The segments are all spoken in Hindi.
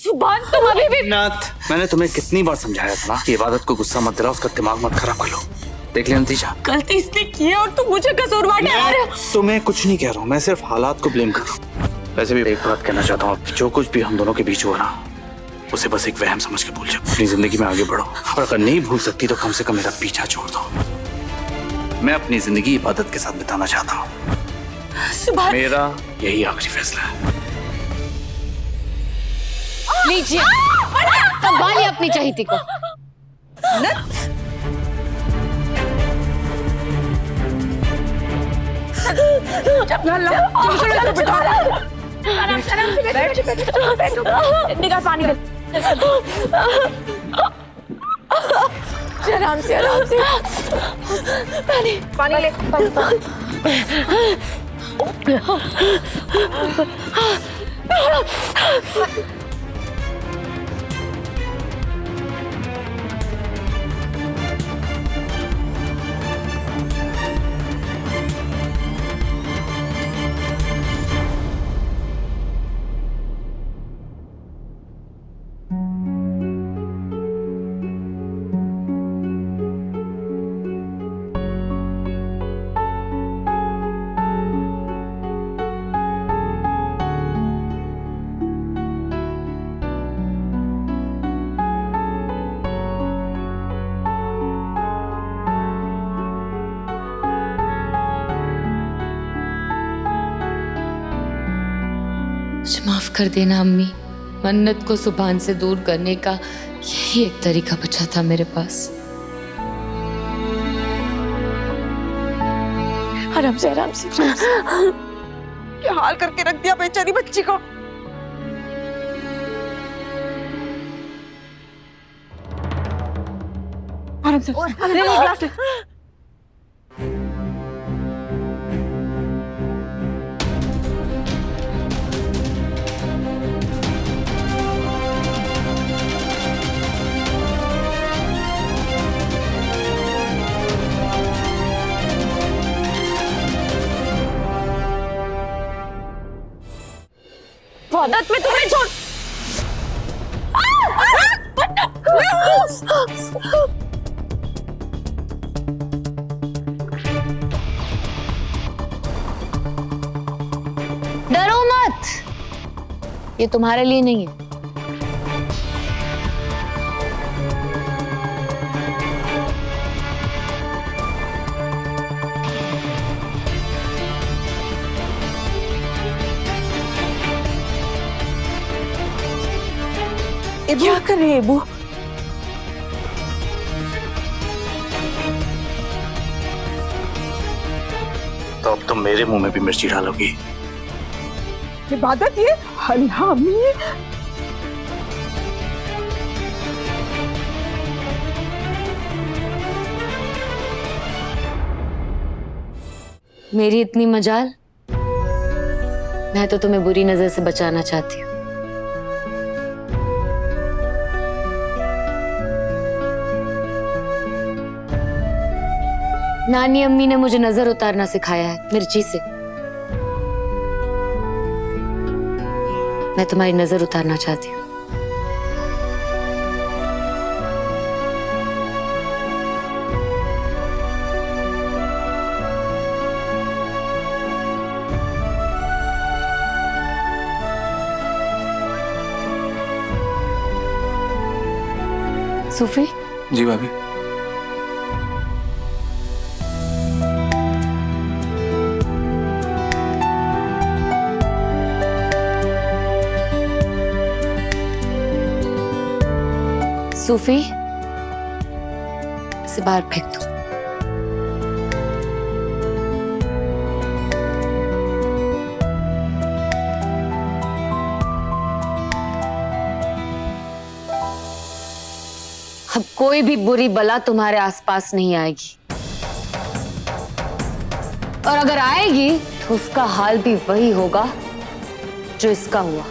सुभान तुम अभी भी। नाथ, मैंने तुम्हें कितनी बार समझाया था ना कि इबादत को गुस्सा मत दिलाओ, उसका दिमाग मत खराब कर लो। देख लिया नतीजा। गलती इसने की है और तुम मुझे कसूरवार ठहरा रहे हो। तुम्हें कुछ नहीं कह रहा हूँ, मैं सिर्फ हालात को ब्लेम कर रहा हूँ। वैसे भी एक बात कहना चाहता हूँ, जो कुछ भी हम दोनों के बीच हुआ ना, उसे बस एक वहम समझ के भूल जाओ। अपनी जिंदगी में आगे बढ़ो, और अगर नहीं भूल सकती तो कम से कम मेरा पीछा छोड़ दो। मैं अपनी जिंदगी इबादत के साथ बिताना चाहता हूँ। सुभान, मेरा यही आखिरी फैसला है। लीजिए, संभालिए अपनी चहेती को। निकाल पानी दे। आराम से, आराम से। पानी ले। मुझे माफ कर देना अम्मी, मन्नत को सुभान से दूर करने का यही एक तरीका बचा था मेरे पास। आराम से, आराम से। क्या हाल करके रख दिया बेचारी बच्ची को। आराम से, ले ले ग्लास ले। इबादत में तुम्हें छोड़। डरो मत, ये तुम्हारे लिए नहीं है। क्या कर रही है वो? तो अब तुम मेरे मुंह में भी मिर्ची डालोगी। इबादत, ये हरामी। मेरी इतनी मजाल, मैं तो तुम्हें बुरी नजर से बचाना चाहती हूँ। नानी अम्मी ने मुझे नजर उतारना सिखाया है मिर्ची से। मैं तुम्हारी नजर उतारना चाहती हूँ। सूफी जी भाभी। सूफी, इसे बाहर फेंक दो। अब कोई भी बुरी बला तुम्हारे आसपास नहीं आएगी, और अगर आएगी तो उसका हाल भी वही होगा जो इसका हुआ।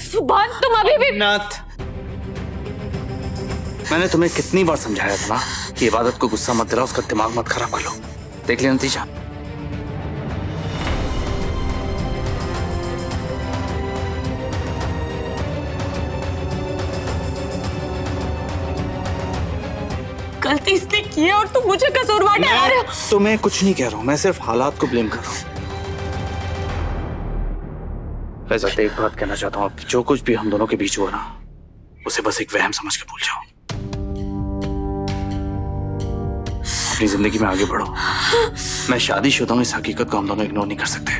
सुभान, तुम अभी भी। नाथ, मैंने तुम्हें कितनी बार समझाया था ना कि इबादत को गुस्सा मत दिलाओ, उसका दिमाग मत खराब कर लो। देख लिया नतीजा। गलती इसने की है और तुम मुझे कसूरवार ठहरा रहे हो। तुम्हें कुछ नहीं कह रहा हूं, मैं सिर्फ हालात को ब्लेम कर रहा हूं। वैसे एक बात कहना चाहता हूँ, जो कुछ भी हम दोनों के बीच हुआ ना, उसे बस एक वहम समझ के भूल जाओ। अपनी जिंदगी में आगे बढ़ो। मैं शादीशुदा हूं, इस हकीकत को हम दोनों इग्नोर नहीं कर सकते।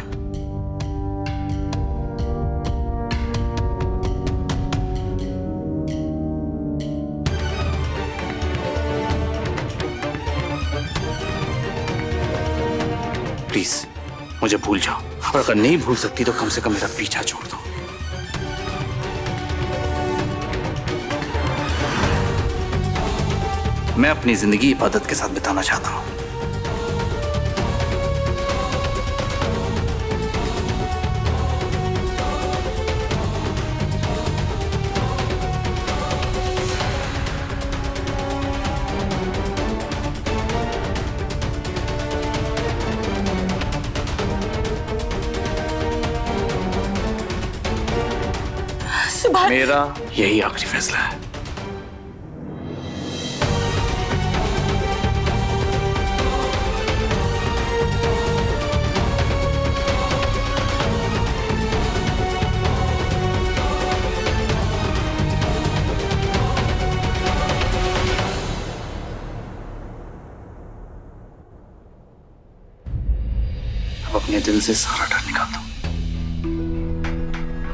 प्लीज मुझे भूल जाओ, और अगर नहीं भूल सकती तो कम से कम मेरा पीछा छोड़ दो। मैं अपनी जिंदगी इबादत के साथ बिताना चाहता हूं। मेरा यही आखिरी फैसला है। अब अपने दिल से सारा डर निकाल दो।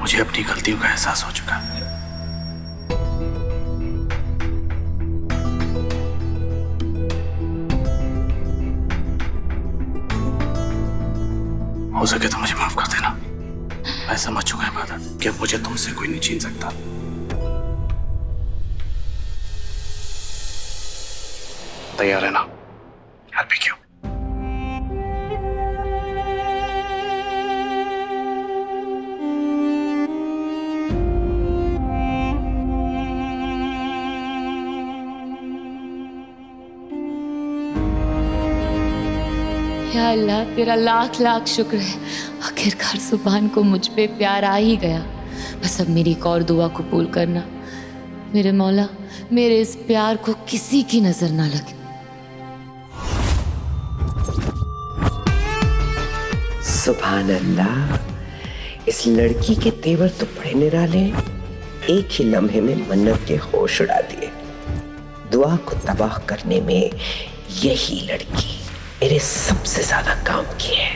मुझे अपनी गलतियों का एहसास हो चुका है। हो सके तो मुझे माफ कर देना। मैं समझ चुका है इबादत कि अब मुझे तुमसे कोई नहीं छीन सकता। तैयार है ना? हैप्पी क्यों? या अल्लाह, तेरा लाख लाख शुक्र है, आखिरकार जुबान को मुझ पे प्यार आ ही गया। बस अब मेरी एक और दुआ कबूल करना मेरे मौला, मेरे इस प्यार को किसी की नजर ना लगे। सुभान अल्लाह, इस लड़की के तेवर तो बड़े निराले हैं। एक ही लम्हे में मन्नत के होश उड़ा दिए। दुआ को तबाह करने में यही लड़की मेरे सबसे ज्यादा काम की है।